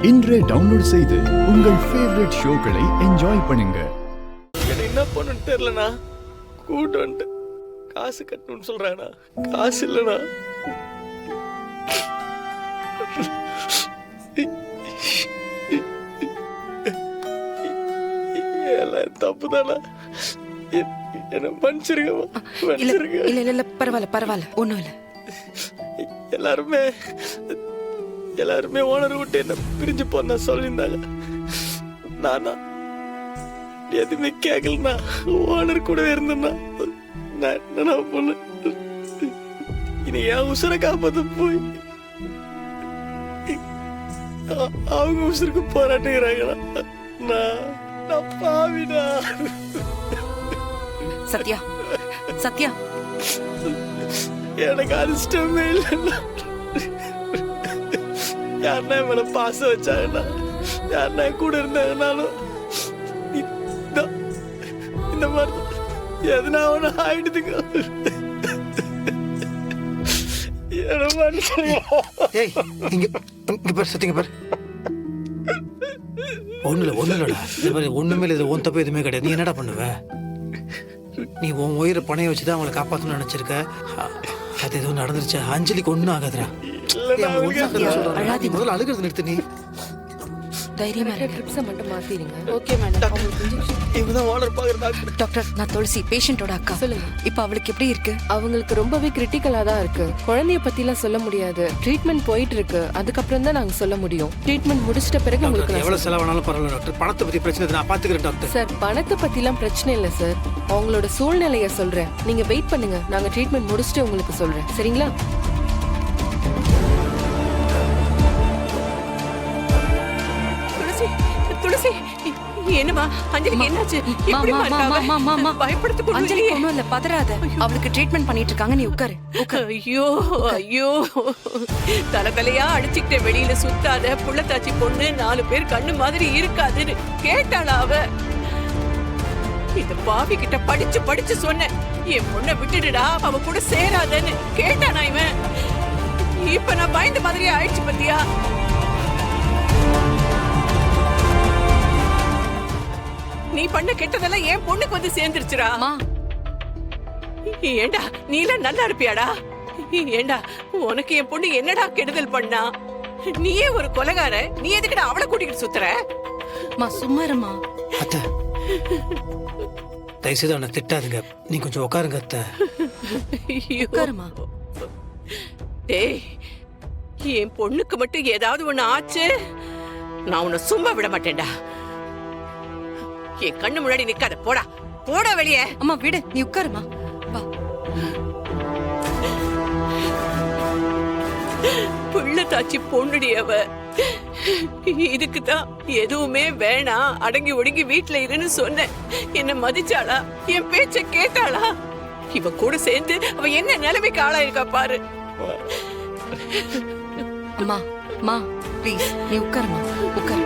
இன்றே டவுன்லோட் செய்து உங்கள் ஃபேவரட் ஷோக்களை என்ஜாய் பண்ணுங்க. என்ன பண்ணணும்னு தெரியலண்ணா. கூட்டு வந்துட்டு காசு கட்டணும்னு சொல்றானா, காசு இல்லைண்ணா. எல்லாம் தப்புதானா? என்ன மன்னிச்சிருக்க. இல்ல பரவாயில்ல ஒண்ணும் இல்ல. எல்லாருமே ஓனர் விட்டு என்ன பிரிஞ்சு போன சொல்லியிருந்தாங்க. நானா எதுவுமே கேட்கலண்ணா. ஓனர் கூட இருந்தேன்னா நான் என்ன பண்ண. இனி என் உசுரை காப்பாத்த போய் அவங்க உசுருக்கு போராட்டுகிறாங்களா? நான் பாவிடா. சத்யா எனக்கு அதிர்ஷ்டமே இல்லைன்னா. யாருன்னா மேல பாசம் வச்சாங்கன்னா, யாருன்னா கூட இருந்தாங்கன்னாலும் இந்த மாதிரி எதுனா அவனை ஆயிடுதுங்க. ஒண்ணுமே இல்லை. உன் தப்பு எதுவுமே கிடையாது. நீ என்னடா பண்ணுவ? நீ உன் உயிரை பணைய வச்சுதான் அவங்களை காப்பாற்றணும்னு நினைச்சிருக்க. அது எதுவும் நடந்துருச்சு. அஞ்சலிக்கு ஒன்றும் ஆகாதுடா. முதல்ல அழுகிறது நிறுத்து. நீ தைரியமா ட்ரிப்ஸை மட்டும் மாத்திடுங்க. Okay madam. இவதான் ஓனர் பாக்குற டாக்டர், நான் துளசி, பேஷண்டோட அக்கா. சொல்லுங்க, இப்ப அவளுக்கு எப்படி இருக்கு? அவங்களுக்கு ரொம்பவே கிரிட்டிக்கலா தான் இருக்கு. குழந்தைய பத்திலாம் சொல்ல முடியாது. ட்ரீட்மெண்ட் போயிட்டு இருக்கு. அதுக்கப்புறம் தான் நாங்க சொல்ல முடியும். ட்ரீட்மெண்ட் முடிச்சிட்ட பிறகு உங்களுக்கு எவ்வளவு செலவானாலும் பரவாயில்ல டாக்டர். பணத்தை பத்தி பிரச்சனை நான் பாத்துக்கிறேன் டாக்டர். சார், பணத்தை பத்திலாம் பிரச்சனை இல்லை சார். அவங்களோட சூழ்நிலைய சொல்றேன். நீங்க வெயிட் பண்ணுங்க. நாங்க ட்ரீட்மெண்ட் முடிச்சுட்டு உங்களுக்கு சொல்றேன். சரிங்களா? துளசி, என்னமா அஞ்சலிக்கு என்னாச்சு? அஞ்சலி ஒண்ணும் இல்ல, பதறாத. அவளுக்கு ட்ரீட்மெண்ட் பண்ணிட்டு இருக்காங்க. நீ உட்காரு. ஐயோ தலையா அடிச்சுக்கிட்ட வெளியில சுத்தாத புள்ளத்தாச்சி பொண்ணு 4 பேர் கண்ணு மாதிரி இருக்காதுன்னு கேட்டாளா அவ? இந்த பாவி கிட்ட படிச்சு சொன்னேன், என் பொண்ணை விட்டுடுடா, அவ கூட சேராதன்னு. கேட்டானா இவன்? இப்ப நான் பயந்த மாதிரி ஆயிடுச்சு பத்தியா? நீ பண்ண கெட்டதெல்லாம் என் பொண்ணுக்கு வந்து சேர்ந்துருச்சுடா. ஏண்டா நீ எல்லாம் நல்லா இருப்பியாடா? ஏண்டா உனக்கு என் பொண்ணு என்னடா கெடுதல் பண்ணா? நீயே ஒரு கொலைகார. நீ எதுக்குடா அவளை கூட்டிக்கிட்டு சுத்துற? சும்மா இருமா. அத்தை, தயவுசெய்து அவனை திட்டாதுங்க. நீ கொஞ்சம் உட்காருங்க அத்தை. உட்காருமா. டேய், என் பொண்ணுக்கு மட்டும் ஏதாவது ஒண்ணு ஆச்சு, நான் உன்னை சும்மா விட மாட்டேன்டா. என் கண்ணு முன்னாடி நிக்காத. போடா வெளியே. அம்மா விடு, நீ உட்காருமா. வா. புள்ளத்தாச்சி பொண்ணுடி அவ. இதுக்குதான் எதுவுமே வேணாம், அடங்கி ஒடுங்கி வீட்டுல இருன்னு சொன்னேன். என்ன மதிச்சாளா? என் பேச்ச கேட்டாளா? இவ கூட சேர்ந்து அவ என்ன நிலைமைக்கு ஆளாயிருக்கா பாரு. அம்மா ப்ளீஸ், நீ உட்காருமா. உட்காரு.